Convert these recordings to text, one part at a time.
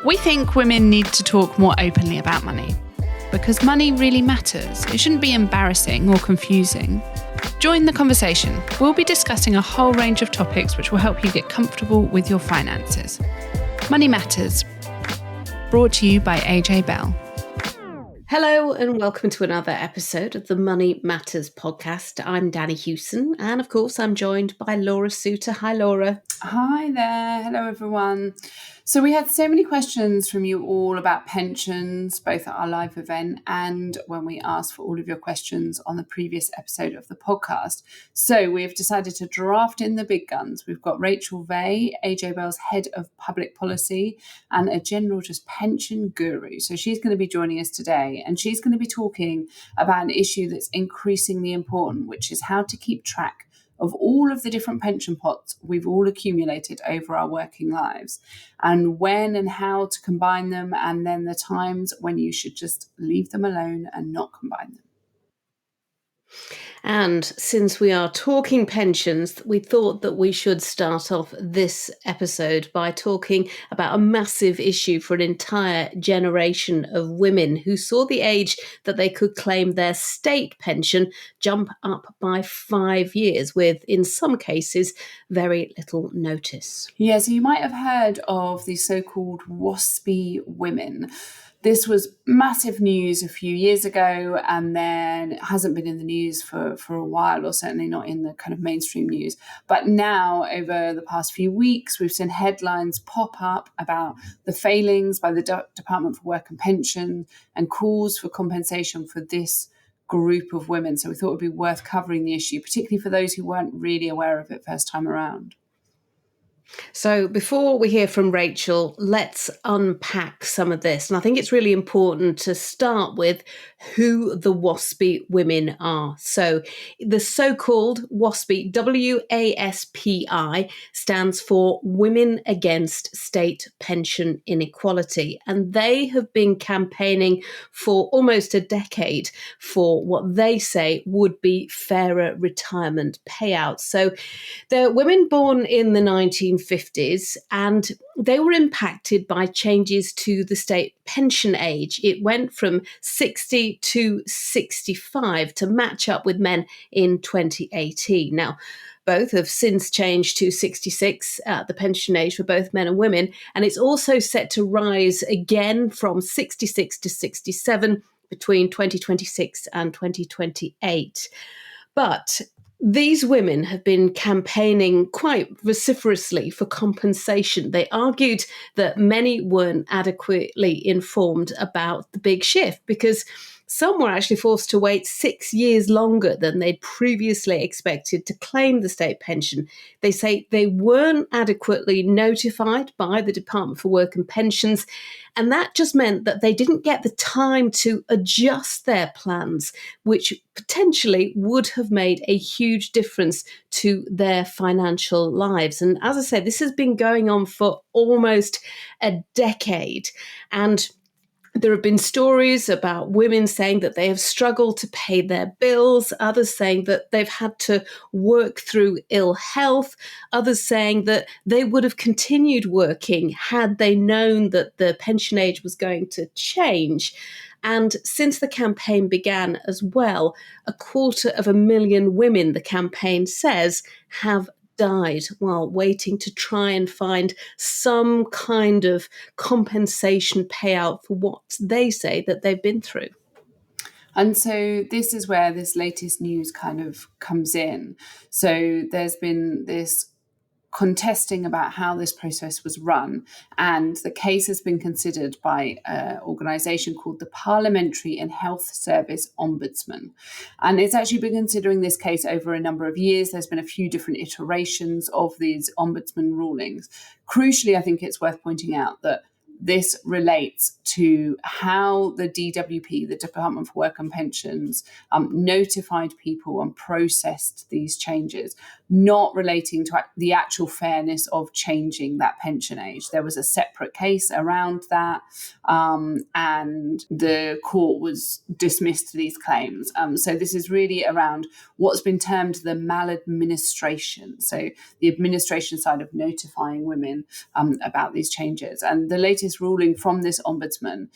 We think women need to talk more openly about money because money really matters. It shouldn't be embarrassing or confusing. Join the conversation. We'll be discussing a whole range of topics which will help you get comfortable with your finances. Money Matters, brought to you by AJ Bell. Hello and welcome to another episode of the Money Matters podcast. I'm Danni Hewson and of course I'm joined by Laura Suter. Hi Laura. Hi there. Hello everyone. So we had so many questions from you all about pensions, both at our live event and when we asked for all of your questions on the previous episode of the podcast. So we've decided to draft in the big guns. We've got Rachel Vahey, AJ Bell's head of public policy and a general just pension guru. So she's going to be joining us today and she's going to be talking about an issue that's increasingly important, which is how to keep track of all of the different pension pots we've all accumulated over our working lives and when and how to combine them, and then the times when you should just leave them alone and not combine them. And since we are talking pensions, we thought that we should start off this episode by talking about a massive issue for an entire generation of women who saw the age that they could claim their state pension jump up by 5 years with, in some cases, very little notice. Yeah, so you might have heard of the so-called Waspi women. This was massive news a few years ago and then it hasn't been in the news for a while, or certainly not in the kind of mainstream news. But now, over the past few weeks, we've seen headlines pop up about the failings by the Department for Work and Pension and calls for compensation for this group of women. So we thought it would be worth covering the issue, particularly for those who weren't really aware of it first time around. So before we hear from Rachel, let's unpack some of this. And I think it's really important to start with who the Waspi women are. So the so-called Waspi, WASPI, stands for Women Against State Pension Inequality. And they have been campaigning for almost a decade for what they say would be fairer retirement payouts. So they're women born in the 1950s, and they were impacted by changes to the state pension age. It went from 60 to 65 to match up with men in 2018. Now, both have since changed to 66, the pension age for both men and women, and it's also set to rise again from 66 to 67 between 2026 and 2028. But these women have been campaigning quite vociferously for compensation. They argued that many weren't adequately informed about the big shift because some were actually forced to wait 6 years longer than they'd previously expected to claim the state pension. They say they weren't adequately notified by the Department for Work and Pensions, and that just meant that they didn't get the time to adjust their plans, which potentially would have made a huge difference to their financial lives. And as I said, this has been going on for almost a decade. And there have been stories about women saying that they have struggled to pay their bills, others saying that they've had to work through ill health, others saying that they would have continued working had they known that the pension age was going to change. And since the campaign began as well, 250,000 women, the campaign says, have died while waiting to try and find some kind of compensation payout for what they say that they've been through. And so this is where this latest news kind of comes in. So there's been this contesting about how this process was run, and the case has been considered by an organisation called the Parliamentary and Health Service Ombudsman. And it's actually been considering this case over a number of years. There's been a few different iterations of these ombudsman rulings. Crucially, I think it's worth pointing out that this relates to how the DWP, the Department for Work and Pensions, notified people and processed these changes, not relating to the actual fairness of changing that pension age. There was a separate case around that, and the court was dismissed these claims. So this is really around what's been termed the maladministration, so the administration side of notifying women about these changes. And the latest latest ruling from this ombudsman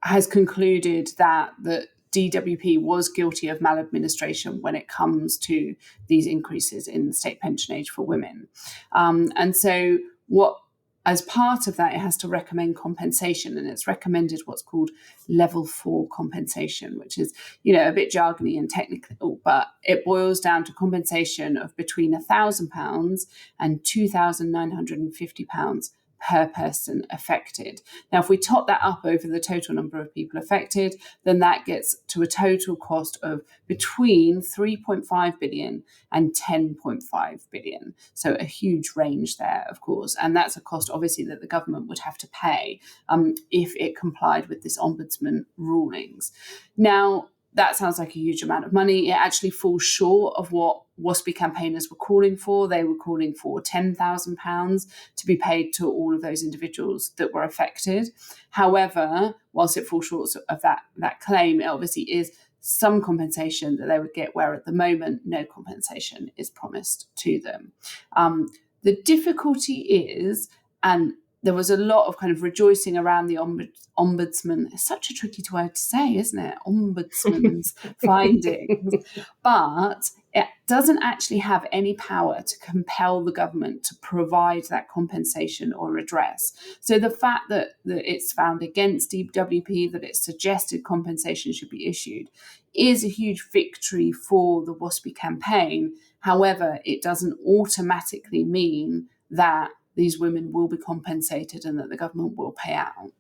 has concluded that the DWP was guilty of maladministration when it comes to these increases in the state pension age for women. And so as part of that, it has to recommend compensation, and it's recommended what's called level 4 compensation, which is, a bit jargony and technical, but it boils down to compensation of between £1,000 and £2,950 per person affected. Now, if we top that up over the total number of people affected, then that gets to a total cost of between 3.5 billion and 10.5 billion. So a huge range there, of course. And that's a cost, obviously, that the government would have to pay if it complied with this ombudsman rulings. Now, that sounds like a huge amount of money. It actually falls short of what Waspi campaigners were calling for. They were calling for £10,000 to be paid to all of those individuals that were affected. However, whilst it falls short of that claim, it obviously is some compensation that they would get, where at the moment no compensation is promised to them. The difficulty is, and there was a lot of kind of rejoicing around the ombudsman. It's such a tricky word to say, isn't it? Ombudsman's findings. But it doesn't actually have any power to compel the government to provide that compensation or redress. So the fact that it's found against DWP, that it suggested compensation should be issued, is a huge victory for the Waspi campaign. However, it doesn't automatically mean that these women will be compensated and that the government will pay out.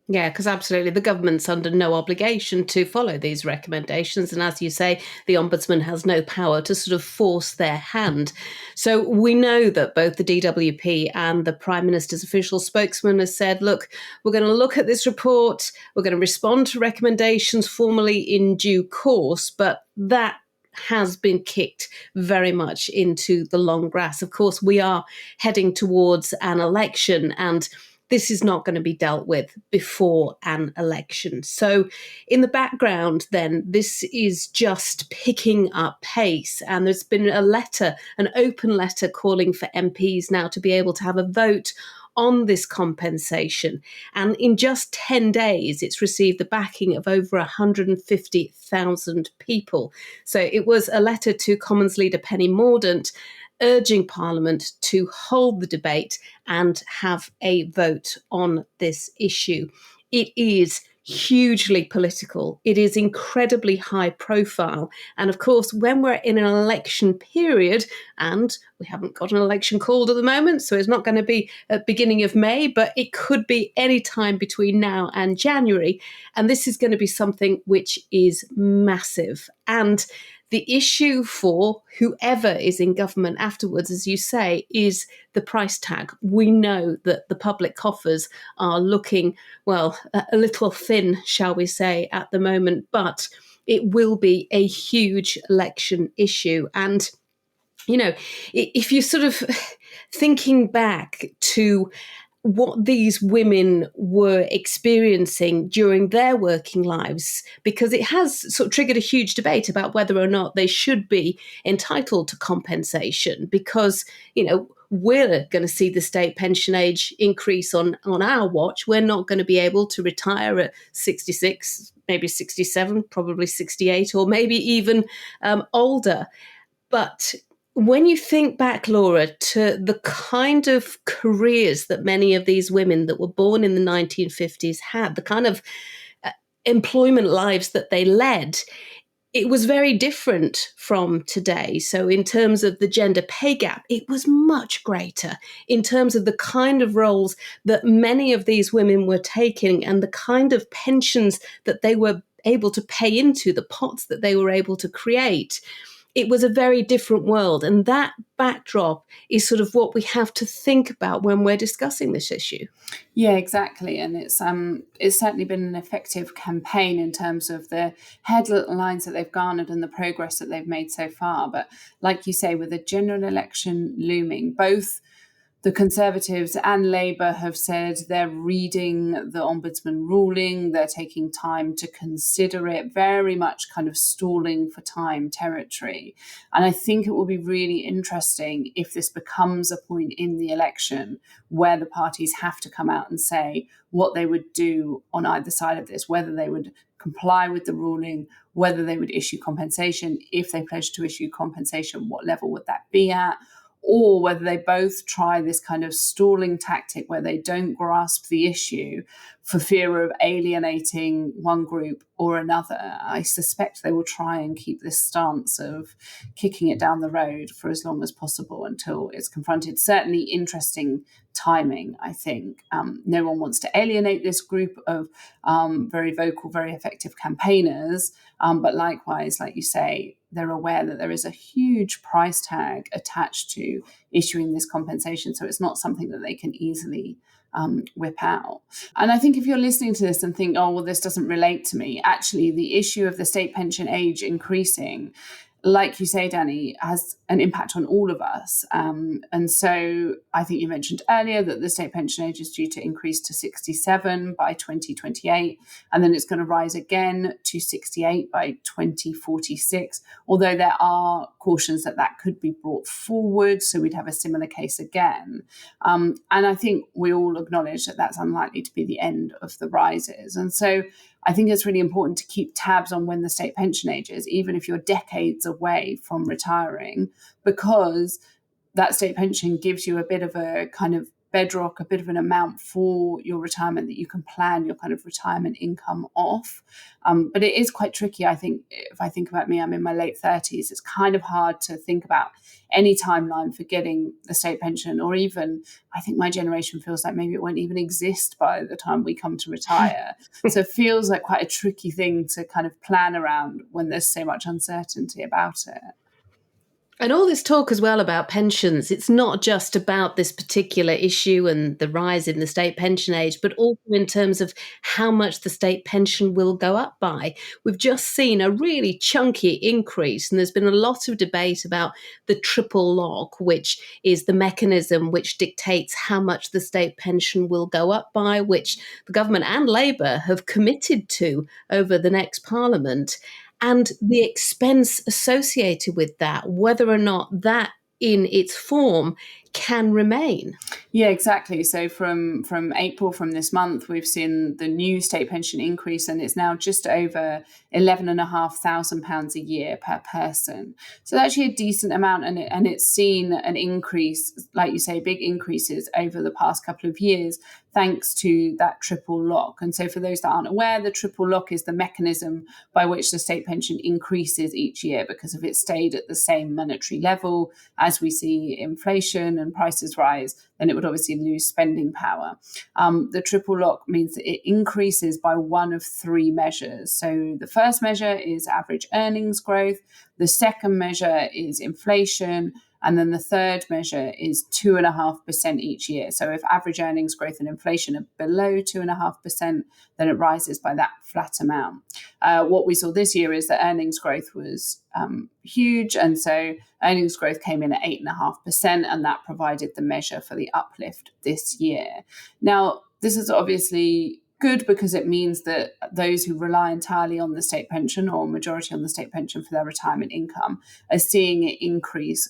Yeah, because absolutely, the government's under no obligation to follow these recommendations. And as you say, the Ombudsman has no power to sort of force their hand. So we know that both the DWP and the Prime Minister's official spokesman has said, look, we're going to look at this report, we're going to respond to recommendations formally in due course, but that has been kicked very much into the long grass. Of course, we are heading towards an election, and this is not going to be dealt with before an election. So in the background, then, this is just picking up pace. And there's been an open letter calling for MPs now to be able to have a vote on this compensation. And in just 10 days, it's received the backing of over 150,000 people. So it was a letter to Commons leader Penny Mordaunt urging Parliament to hold the debate and have a vote on this issue. It is hugely political. It is incredibly high profile. And of course, when we're in an election period, and we haven't got an election called at the moment, so it's not going to be at the beginning of May, but it could be any time between now and January. And this is going to be something which is massive. And the issue for whoever is in government afterwards, as you say, is the price tag. We know that the public coffers are looking, well, a little thin, shall we say, at the moment, but it will be a huge election issue. And, if you sort of thinking back to what these women were experiencing during their working lives, because it has sort of triggered a huge debate about whether or not they should be entitled to compensation, because, we're going to see the state pension age increase on our watch. We're not going to be able to retire at 66, maybe 67, probably 68, or maybe even older. But when you think back, Laura, to the kind of careers that many of these women that were born in the 1950s had, the kind of employment lives that they led, it was very different from today. So in terms of the gender pay gap, it was much greater in terms of the kind of roles that many of these women were taking and the kind of pensions that they were able to pay into, the pots that they were able to create. It was a very different world. And that backdrop is sort of what we have to think about when we're discussing this issue. Yeah, exactly. And it's certainly been an effective campaign in terms of the headlines that they've garnered and the progress that they've made so far. But like you say, with a general election looming, both The Conservatives and Labour have said they're reading the Ombudsman ruling, they're taking time to consider it, very much kind of stalling for time territory. And I think it will be really interesting if this becomes a point in the election where the parties have to come out and say what they would do on either side of this, whether they would comply with the ruling, whether they would issue compensation. If they pledge to issue compensation, what level would that be at? Or whether they both try this kind of stalling tactic where they don't grasp the issue for fear of alienating one group or another. I suspect they will try and keep this stance of kicking it down the road for as long as possible until it's confronted. Certainly interesting timing, I think. No one wants to alienate this group of very vocal, very effective campaigners, but likewise, like you say, they're aware that there is a huge price tag attached to issuing this compensation. So it's not something that they can easily whip out. And I think if you're listening to this and think, oh, well, this doesn't relate to me, actually, the issue of the state pension age increasing, like you say, Danny, has an impact on all of us. And so I think you mentioned earlier that the state pension age is due to increase to 67 by 2028, and then it's going to rise again to 68 by 2046, although there are cautions that that could be brought forward, so we'd have a similar case again. And I think we all acknowledge that that's unlikely to be the end of the rises. And so I think it's really important to keep tabs on when the state pension age is, even if you're decades away from retiring, because that state pension gives you a bit of a kind of bedrock, a bit of an amount for your retirement that you can plan your kind of retirement income off. But it is quite tricky. I think if I think about me, I'm in my late 30s. It's kind of hard to think about any timeline for getting the state pension, or even I think my generation feels like maybe it won't even exist by the time we come to retire. So it feels like quite a tricky thing to kind of plan around when there's so much uncertainty about it. And all this talk as well about pensions, it's not just about this particular issue and the rise in the state pension age, but also in terms of how much the state pension will go up by. We've just seen a really chunky increase, and there's been a lot of debate about the triple lock, which is the mechanism which dictates how much the state pension will go up by, which the government and Labour have committed to over the next Parliament. And the expense associated with that, whether or not that in its form can remain. Yeah, exactly. So from April, from this month, we've seen the new state pension increase, and it's now just over £11,500 a year per person. So that's actually a decent amount, and it's seen an increase, like you say, big increases over the past couple of years, thanks to that triple lock. And so for those that aren't aware, the triple lock is the mechanism by which the state pension increases each year, because if it stayed at the same monetary level as we see inflation and prices rise, then it would obviously lose spending power. The triple lock means that it increases by one of three measures. So the first measure is average earnings growth, the second measure is inflation, and then the third measure is 2.5% each year. So if average earnings growth and inflation are below 2.5%, then it rises by that flat amount. What we saw this year is that earnings growth was huge. And so earnings growth came in at 8.5%, and that provided the measure for the uplift this year. Now, this is obviously good because it means that those who rely entirely on the state pension, or majority on the state pension for their retirement income, are seeing it increase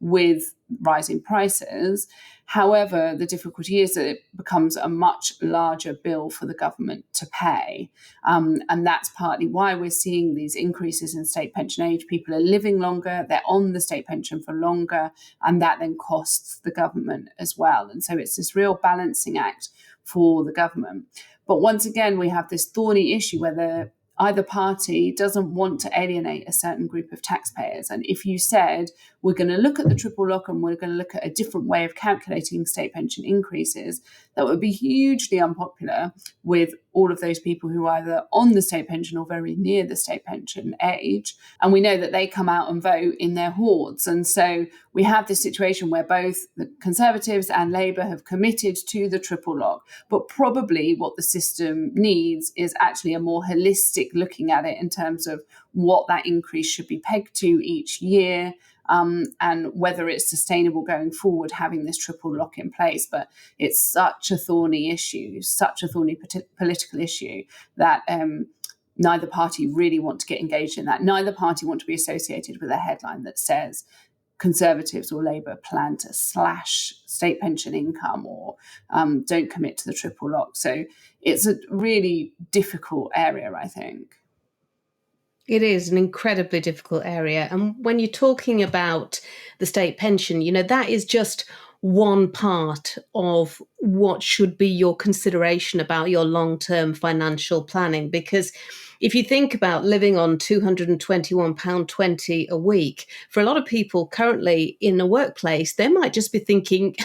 with rising prices. However, the difficulty is that it becomes a much larger bill for the government to pay. And that's partly why we're seeing these increases in state pension age. People are living longer, they're on the state pension for longer, and that then costs the government as well. And so it's this real balancing act for the government. But once again, we have this thorny issue where either party doesn't want to alienate a certain group of taxpayers. And if you said, we're going to look at the triple lock and we're going to look at a different way of calculating state pension increases, that would be hugely unpopular with all of those people who are either on the state pension or very near the state pension age. And we know that they come out and vote in their hordes. And so we have this situation where both the Conservatives and Labour have committed to the triple lock. But probably what the system needs is actually a more holistic looking at it in terms of what that increase should be pegged to each year. and whether it's sustainable going forward, having this triple lock in place. But it's such a thorny issue, such a thorny political issue that neither party really want to get engaged in that. Neither party want to be associated with a headline that says Conservatives or Labour plan to slash state pension income or don't commit to the triple lock. So it's a really difficult area, I think. It is an incredibly difficult area. And when you're talking about the state pension, that is just one part of what should be your consideration about your long-term financial planning. Because if you think about living on £221.20 a week, for a lot of people currently in a workplace, they might just be thinking,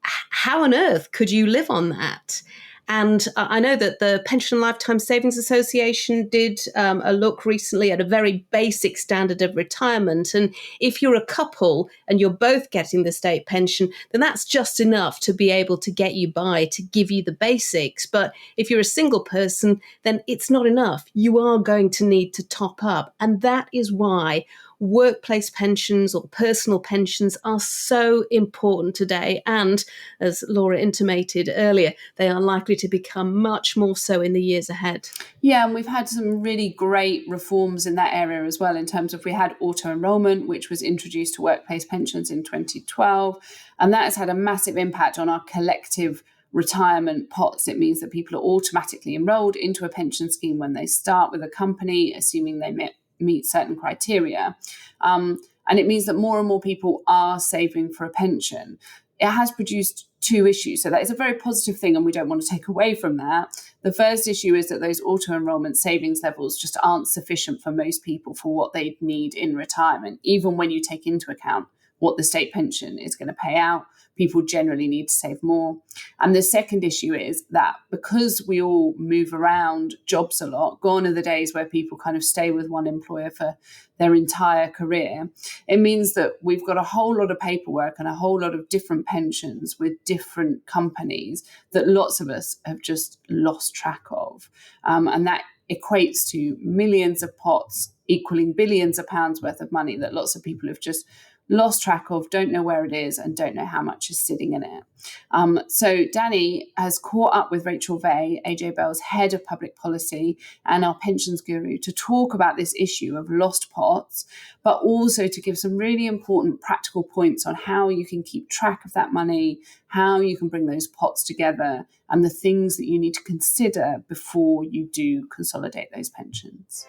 how on earth could you live on that? And I know that the Pension Lifetime Savings Association did a look recently at a very basic standard of retirement. And if you're a couple and you're both getting the state pension, then that's just enough to be able to get you by, to give you the basics. But if you're a single person, then it's not enough. You are going to need to top up. And that is why workplace pensions or personal pensions are so important today. And as Laura intimated earlier, they are likely to become much more so in the years ahead. Yeah, and we've had some really great reforms in that area as well, in terms of we had auto-enrolment, which was introduced to workplace pensions in 2012. And that has had a massive impact on our collective retirement pots. It means that people are automatically enrolled into a pension scheme when they start with a company, assuming they meet certain criteria. And it means that more and more people are saving for a pension. It has produced two issues. So that is a very positive thing, and we don't want to take away from that. The first issue is that those auto-enrolment savings levels just aren't sufficient for most people for what they need in retirement. Even when you take into account what the state pension is going to pay out, people generally need to save more. And the second issue is that because we all move around jobs a lot, gone are the days where people kind of stay with one employer for their entire career. It means that we've got a whole lot of paperwork and a whole lot of different pensions with different companies that lots of us have just lost track of. And that equates to millions of pots equaling billions of pounds worth of money that lots of people have just lost track of, don't know where it is, and don't know how much is sitting in it. So Danni has caught up with Rachel Vahey, AJ Bell's head of public policy and our pensions guru, to talk about this issue of lost pots, but also to give some really important practical points on how you can keep track of that money, how you can bring those pots together, and the things that you need to consider before you do consolidate those pensions.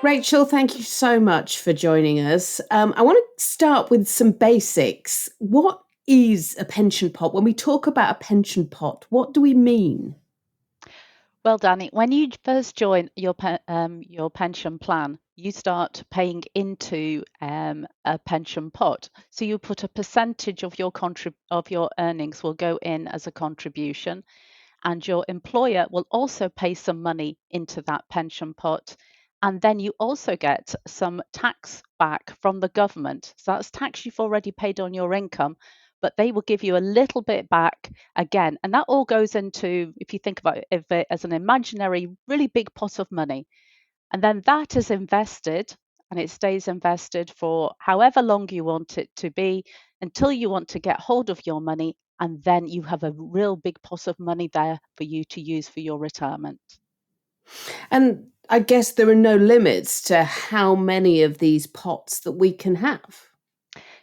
Rachel, thank you so much for joining us. I want to start with some basics. What is a pension pot? When we talk about a pension pot, what do we mean? Well, Danni, when you first join your pension plan, you start paying into a pension pot. So you put a percentage of your earnings will go in as a contribution, and your employer will also pay some money into that pension pot. And then you also get some tax back from the government. So that's tax you've already paid on your income, but they will give you a little bit back again. And that all goes into, if you think about it as an imaginary, really big pot of money. And then that is invested, and it stays invested for however long you want it to be, until you want to get hold of your money. And then you have a real big pot of money there for you to use for your retirement. And I guess there are no limits to how many of these pots that we can have.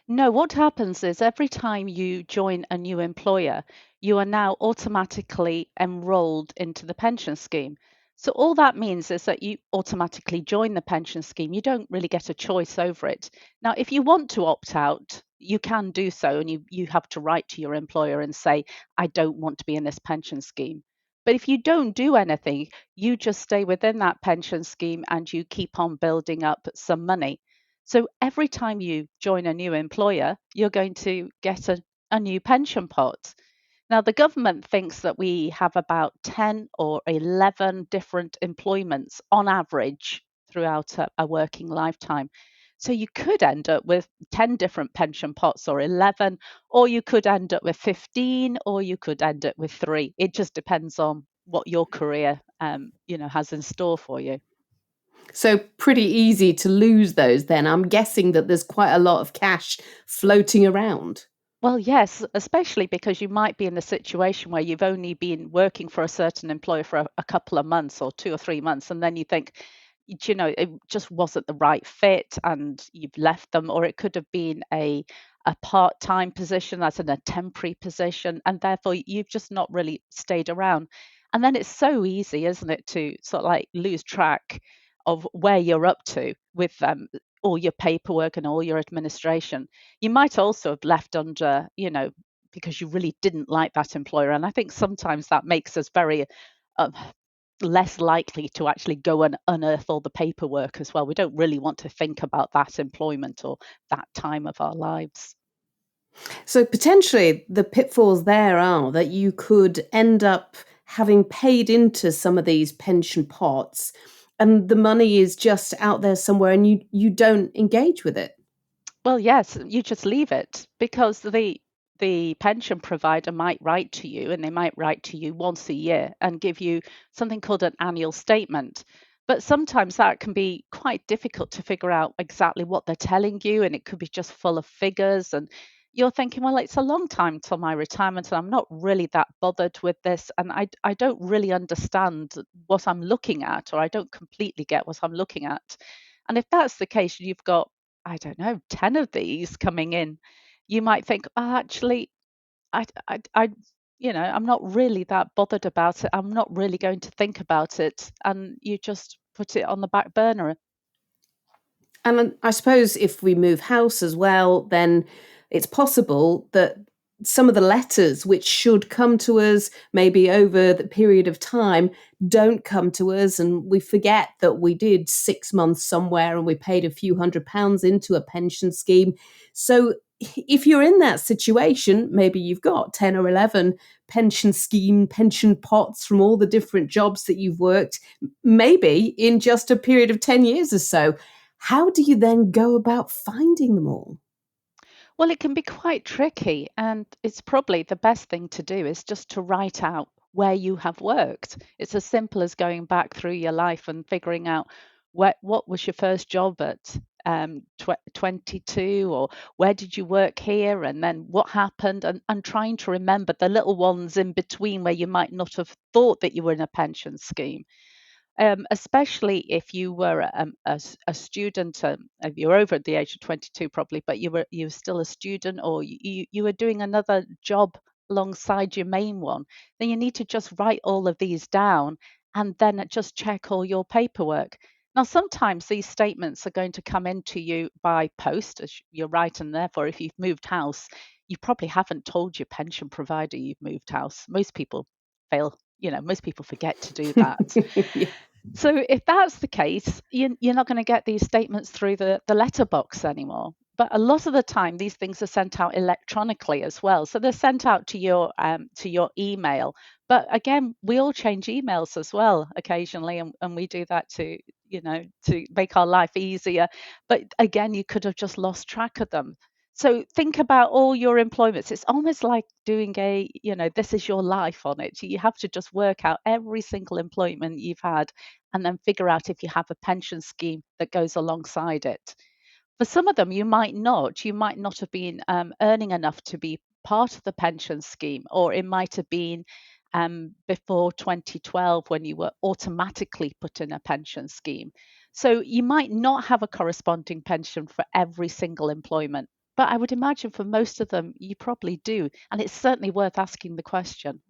No, what happens is every time you join a new employer, you are now automatically enrolled into the pension scheme. So all that means is that you automatically join the pension scheme. You don't really get a choice over it. Now, if you want to opt out, you can do so, and you have to write to your employer and say, I don't want to be in this pension scheme. But if you don't do anything, you just stay within that pension scheme and you keep on building up some money. So every time you join a new employer, you're going to get a new pension pot. Now, the government thinks that we have about 10 or 11 different employments on average throughout a working lifetime. So you could end up with 10 different pension pots or 11, or you could end up with 15, or you could end up with 3. It just depends on what your career has in store for you. So pretty easy to lose those then. I'm guessing that there's quite a lot of cash floating around. Well, yes, especially because you might be in a situation where you've only been working for a certain employer for a couple of months or 2 or 3 months, and then you think, it just wasn't the right fit and you've left them, or it could have been a part-time position that's in a temporary position, and therefore you've just not really stayed around. And then it's so easy, isn't it, to sort of like lose track of where you're up to with all your paperwork and all your administration. You might also have left under, because you really didn't like that employer. And I think sometimes that makes us very uh, less likely to actually go and unearth all the paperwork as well. We don't really want to think about that employment or that time of our lives. So potentially the pitfalls there are that you could end up having paid into some of these pension pots and the money is just out there somewhere and you don't engage with it. Well, yes, you just leave it because the pension provider might write to you, and they might write to you once a year and give you something called an annual statement. But sometimes that can be quite difficult to figure out exactly what they're telling you, and it could be just full of figures. And you're thinking, well, it's a long time till my retirement, and I'm not really that bothered with this, and I don't really understand what I'm looking at, or I don't completely get what I'm looking at. And if that's the case, you've got, I don't know, 10 of these coming in, you might think, oh, actually, I, I'm not really that bothered about it. I'm not really going to think about it. And you just put it on the back burner. And I suppose if we move house as well, then it's possible that some of the letters which should come to us maybe over the period of time don't come to us and we forget that we did 6 months somewhere and we paid a few £100s into a pension scheme. So if you're in that situation, maybe you've got 10 or 11 pension pots from all the different jobs that you've worked, maybe in just a period of 10 years or so. How do you then go about finding them all? Well, it can be quite tricky, and it's probably the best thing to do is just to write out where you have worked. It's as simple as going back through your life and figuring out what was your first job at 22, or where did you work here, and then what happened, and trying to remember the little ones in between where you might not have thought that you were in a pension scheme. Especially if you were a student, if you're over the age of 22 probably, but you were still a student, or you were doing another job alongside your main one, then you need to just write all of these down and then just check all your paperwork. Now, sometimes these statements are going to come into you by post, as you're right, and therefore, if you've moved house, you probably haven't told your pension provider you've moved house. Most people fail, most people forget to do that. Yeah. So if that's the case, you're not going to get these statements through the letterbox anymore. But a lot of the time, these things are sent out electronically as well. So they're sent out to your email. But again, we all change emails as well occasionally, and we do that to make our life easier. But again, you could have just lost track of them. So think about all your employments. It's almost like doing this is your life on it. You have to just work out every single employment you've had and then figure out if you have a pension scheme that goes alongside it. For some of them, you might not. You might not have been earning enough to be part of the pension scheme, or it might have been before 2012 when you were automatically put in a pension scheme. So you might not have a corresponding pension for every single employment. But I would imagine for most of them, you probably do. And it's certainly worth asking the question.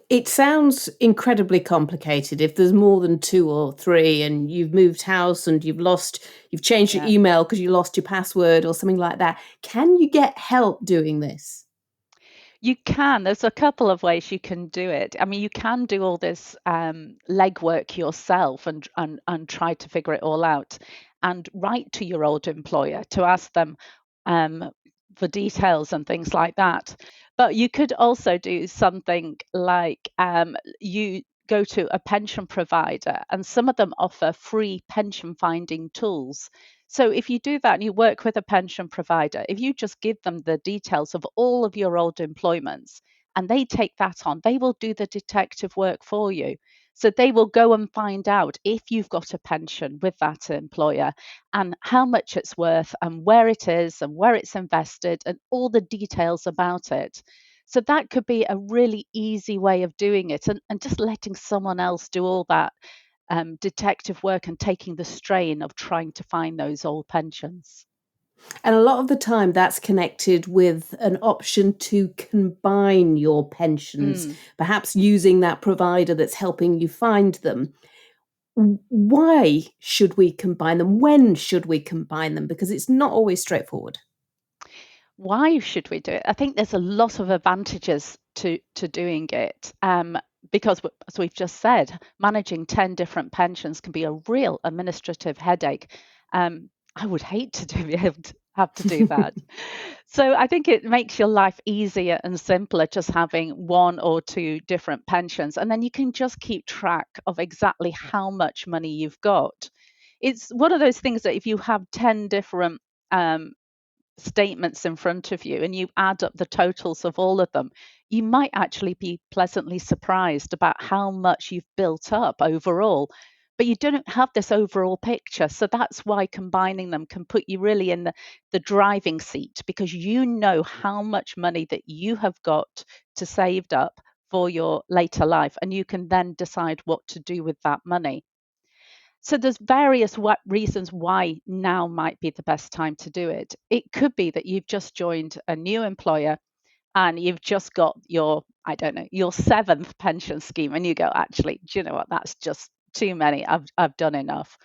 It sounds incredibly complicated if there's more than two or three and you've moved house and you've changed your Yeah. email because you lost your password or something like that. Can you get help doing this? You can. There's a couple of ways you can do it. I mean, you can do all this legwork yourself and try to figure it all out, and write to your old employer to ask them um, for details and things like that. But you could also do something like you go to a pension provider, and some of them offer free pension finding tools. So if you do that and you work with a pension provider, if you just give them the details of all of your old employments and they take that on, they will do the detective work for you. So they will go and find out if you've got a pension with that employer and how much it's worth and where it is and where it's invested and all the details about it. So that could be a really easy way of doing it, and just letting someone else do all that detective work and taking the strain of trying to find those old pensions. And a lot of the time that's connected with an option to combine your pensions, perhaps using that provider that's helping you find them. Why should we combine them? When should we combine them? Because it's not always straightforward. Why should we do it? I think there's a lot of advantages to doing it. Because, as we've just said, managing 10 different pensions can be a real administrative headache. I would hate to be able to have to do that. So I think it makes your life easier and simpler just having one or two different pensions, and then you can just keep track of exactly how much money you've got. It's one of those things that if you have 10 different statements in front of you and you add up the totals of all of them, you might actually be pleasantly surprised about how much you've built up overall. But you don't have this overall picture. So that's why combining them can put you really in the driving seat, because you know how much money that you have got to saved up for your later life, and you can then decide what to do with that money. So there's various reasons why now might be the best time to do it. It could be that you've just joined a new employer and you've just got your, I don't know, your seventh pension scheme, and you go, actually, do you know what? That's just too many. I've done enough.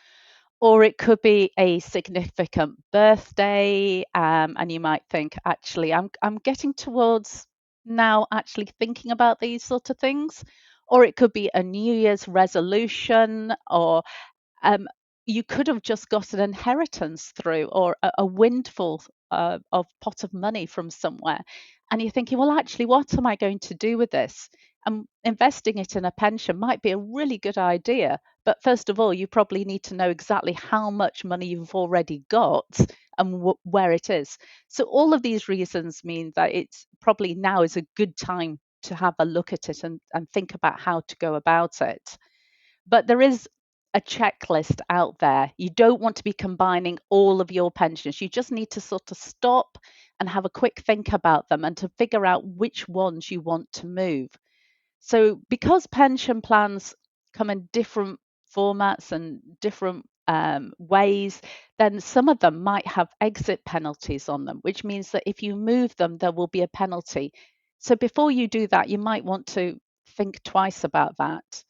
Or it could be a significant birthday, and you might think, actually, I'm getting towards now actually thinking about these sort of things. Or it could be a New Year's resolution, or um, you could have just got an inheritance through, or a windfall of pot of money from somewhere. And you're thinking, well, actually, what am I going to do with this? And investing it in a pension might be a really good idea. But first of all, you probably need to know exactly how much money you've already got and where it is. So all of these reasons mean that it's probably now is a good time to have a look at it and think about how to go about it. But there is a checklist out there. You don't want to be combining all of your pensions. You just need to sort of stop and have a quick think about them and to figure out which ones you want to move. So, because pension plans come in different formats and different ways, then some of them might have exit penalties on them, which means that if you move them, there will be a penalty. So, before you do that, you might want to think twice about that.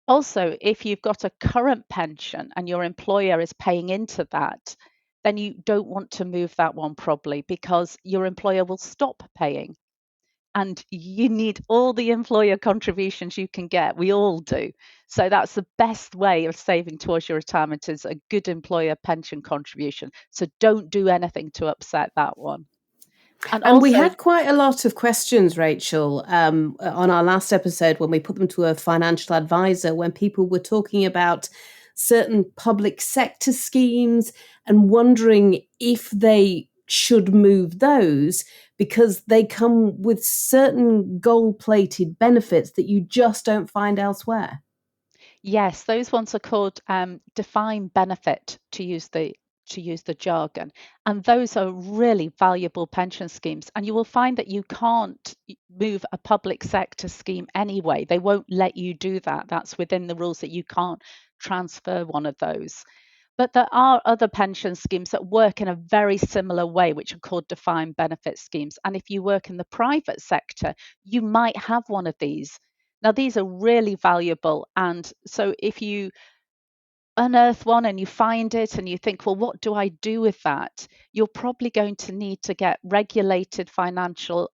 Also, if you've got a current pension and your employer is paying into that, then you don't want to move that one probably, because your employer will stop paying. And you need all the employer contributions you can get. We all do. So that's the best way of saving towards your retirement, is a good employer pension contribution. So don't do anything to upset that one. And And we also, had quite a lot of questions, Rachel, on our last episode when we put them to a financial advisor, when people were talking about certain public sector schemes and wondering if they should move those because they come with certain gold-plated benefits that you just don't find elsewhere. yes, those ones are called defined benefit, to use the jargon, and those are really valuable pension schemes. And you will find that you can't move a public sector scheme anyway. They won't let you do that. That's within the rules, that you can't transfer one of those. But there are other pension schemes that work in a very similar way, which are called defined benefit schemes. And if you work in the private sector, you might have one of these. Now, these are really valuable. And so if you unearth one and you find it and you think, well, what do I do with that? You're probably going to need to get regulated financial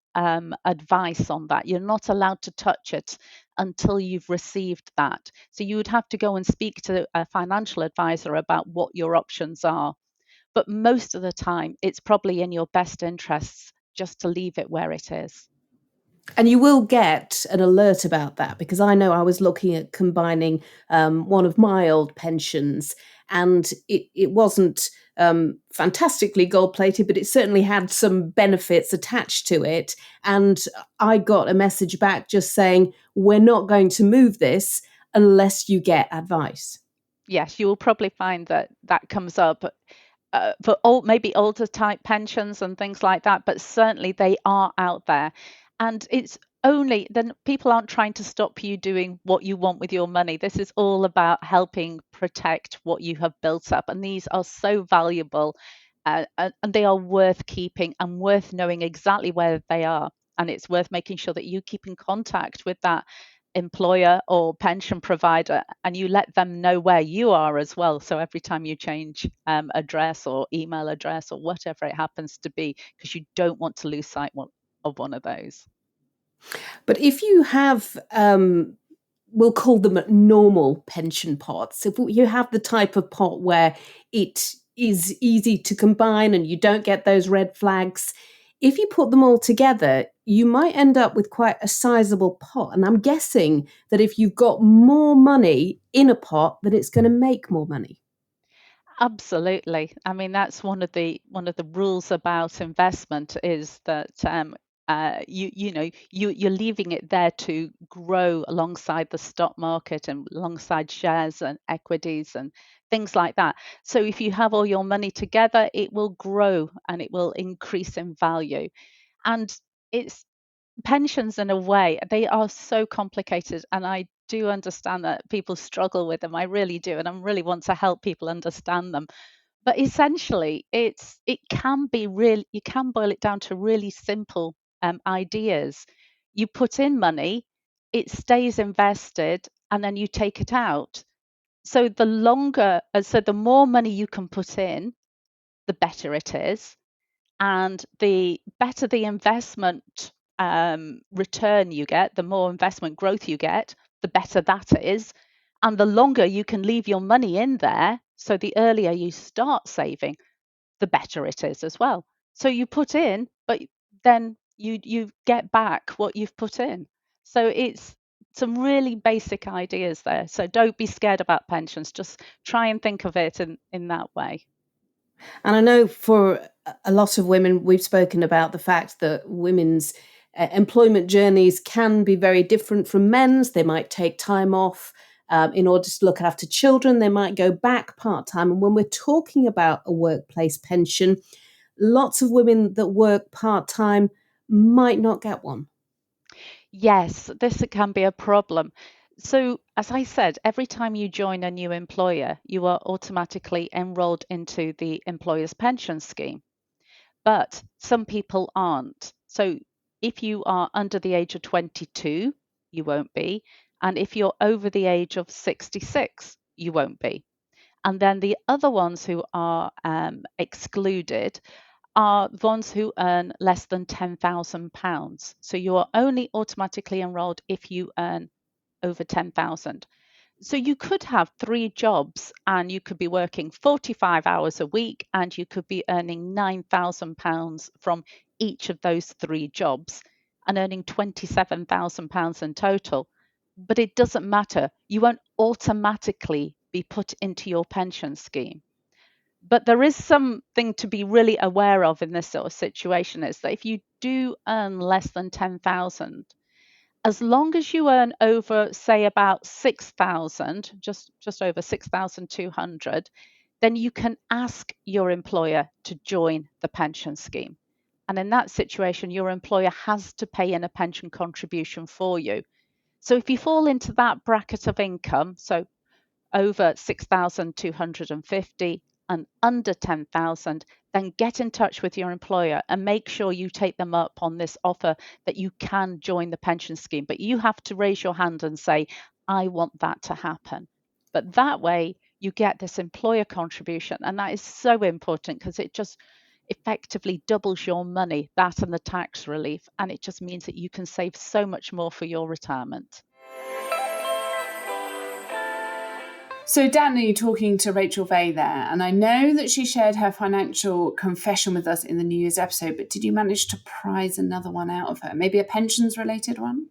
advice on that. You're not allowed to touch it until you've received that. So you would have to go and speak to a financial advisor about what your options are. But most of the time, it's probably in your best interests just to leave it where it is. And you will get an alert about that, because I know I was looking at combining one of my old pensions, and it wasn't fantastically gold plated, but it certainly had some benefits attached to it. And I got a message back just saying, we're not going to move this unless you get advice. Yes, you will probably find that that comes up for maybe older type pensions and things like that, but certainly they are out there. And it's only then people aren't trying to stop you doing what you want with your money. This is all about helping protect what you have built up. And these are so valuable and they are worth keeping and worth knowing exactly where they are. And it's worth making sure that you keep in contact with that employer or pension provider and you let them know where you are as well. So every time you change address or email address or whatever it happens to be, because you don't want to lose sight of one of those. But if you have, we'll call them normal pension pots, if you have the type of pot where it is easy to combine and you don't get those red flags, if you put them all together, you might end up with quite a sizable pot. And I'm guessing that if you've got more money in a pot, that it's going to make more money. Absolutely. I mean, that's one of the rules about investment is that you're leaving it there to grow alongside the stock market and alongside shares and equities and things like that. So if you have all your money together, it will grow and it will increase in value. And it's pensions in a way, they are so complicated, and I do understand that people struggle with them. I really do, and I really want to help people understand them. But essentially, it can be real. You can boil it down to really simple ideas. You put in money, it stays invested, and then you take it out. So the more money you can put in, the better it is, and the better the investment return you get, the more investment growth you get, the better that is. And the longer you can leave your money in there, so the earlier you start saving, the better it is as well. So you put in, but then you get back what you've put in. So it's some really basic ideas there. So don't be scared about pensions. Just try and think of it in that way. And I know for a lot of women, we've spoken about the fact that women's employment journeys can be very different from men's. They might take time off in order to look after children. They might go back part-time. And when we're talking about a workplace pension, lots of women that work part-time might not get one. Yes, this can be a problem. So, as I said, every time you join a new employer, you are automatically enrolled into the employer's pension scheme. But some people aren't. So, if you are under the age of 22, you won't be. And if you're over the age of 66, you won't be. And then the other ones who are excluded are the ones who earn less than £10,000. So you are only automatically enrolled if you earn over 10,000. So you could have 3 jobs and you could be working 45 hours a week and you could be earning £9,000 from each of those 3 jobs and earning £27,000 in total. But it doesn't matter. You won't automatically be put into your pension scheme. But there is something to be really aware of in this sort of situation is that if you do earn less than 10,000, as long as you earn over, say, about 6,000, just over 6,200, then you can ask your employer to join the pension scheme. And in that situation, your employer has to pay in a pension contribution for you. So if you fall into that bracket of income, so over 6,250 and under 10,000, then get in touch with your employer and make sure you take them up on this offer that you can join the pension scheme. But you have to raise your hand and say, I want that to happen. But that way you get this employer contribution. And that is so important because it just effectively doubles your money, that and the tax relief. And it just means that you can save so much more for your retirement. So, Danny, talking to Rachel Vahey there, and I know that she shared her financial confession with us in the New Year's episode, but did you manage to prize another one out of her? Maybe a pensions-related one?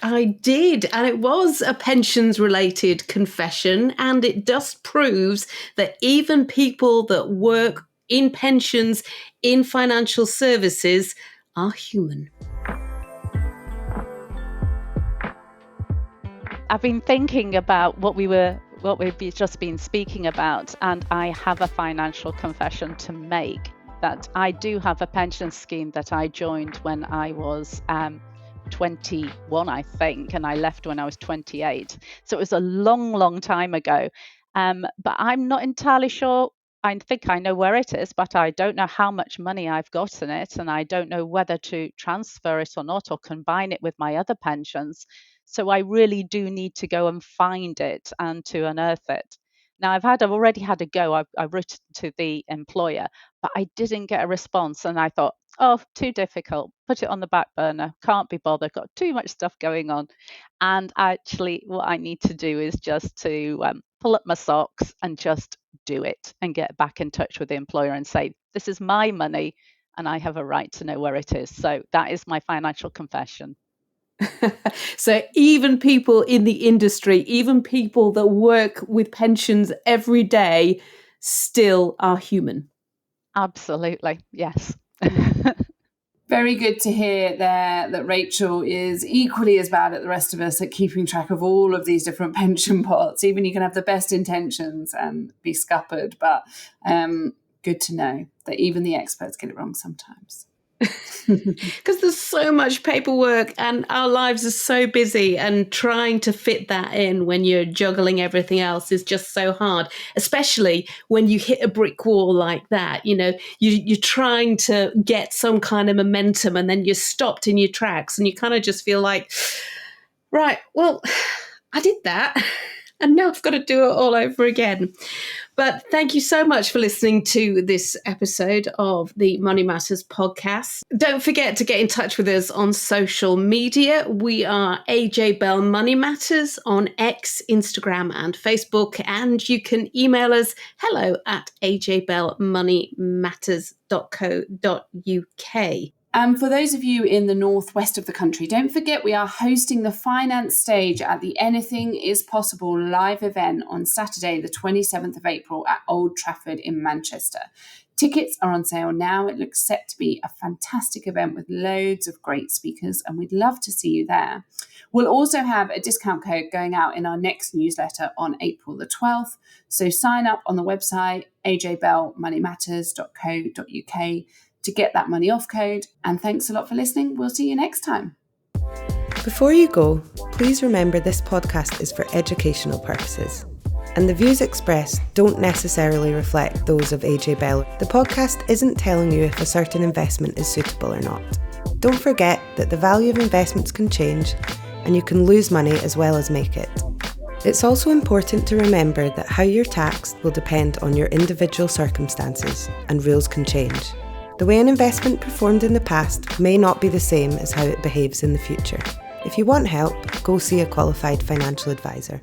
I did, and it was a pensions-related confession, and it just proves that even people that work in pensions, in financial services, are human. I've been thinking about what we've just been speaking about, and I have a financial confession to make, that I do have a pension scheme that I joined when I was 21, I think, and I left when I was 28. So it was a long time ago. But I'm not entirely sure. I think I know where it is, but I don't know how much money I've got in it, and I don't know whether to transfer it or not, or combine it with my other pensions. So I really do need to go and find it and to unearth it. Now, I've already had a go. I've written to the employer, but I didn't get a response. And I thought, oh, too difficult. Put it on the back burner. Can't be bothered. Got too much stuff going on. And actually, what I need to do is just to pull up my socks and just do it and get back in touch with the employer and say, this is my money and I have a right to know where it is. So that is my financial confession. So even people in the industry, even people that work with pensions every day, still are human. Absolutely, yes. Very good to hear there that Rachel is equally as bad as the rest of us at keeping track of all of these different pension pots. Even you can have the best intentions and be scuppered, but good to know that even the experts get it wrong sometimes. Because there's so much paperwork and our lives are so busy, and trying to fit that in when you're juggling everything else is just so hard, especially when you hit a brick wall like that. You know, you're trying to get some kind of momentum and then you're stopped in your tracks and you kind of just feel like, right, well, I did that and now I've got to do it all over again. But thank you so much for listening to this episode of the Money Matters podcast. Don't forget to get in touch with us on social media. We are AJ Bell Money Matters on X, Instagram and Facebook. And you can email us hello@ajbellmoneymatters.co.uk. And for those of you in the northwest of the country, don't forget we are hosting the finance stage at the Anything is Possible live event on Saturday, the 27th of April at Old Trafford in Manchester. Tickets are on sale now. It looks set to be a fantastic event with loads of great speakers, and we'd love to see you there. We'll also have a discount code going out in our next newsletter on April the 12th. So sign up on the website ajbellmoneymatters.co.uk to get that money off code. And thanks a lot for listening. We'll see you next time. Before you go, please remember this podcast is for educational purposes, and the views expressed don't necessarily reflect those of AJ Bell. The podcast isn't telling you if a certain investment is suitable or not. Don't forget that the value of investments can change, and you can lose money as well as make it. It's also important to remember that how you're taxed will depend on your individual circumstances, and rules can change. The way an investment performed in the past may not be the same as how it behaves in the future. If you want help, go see a qualified financial advisor.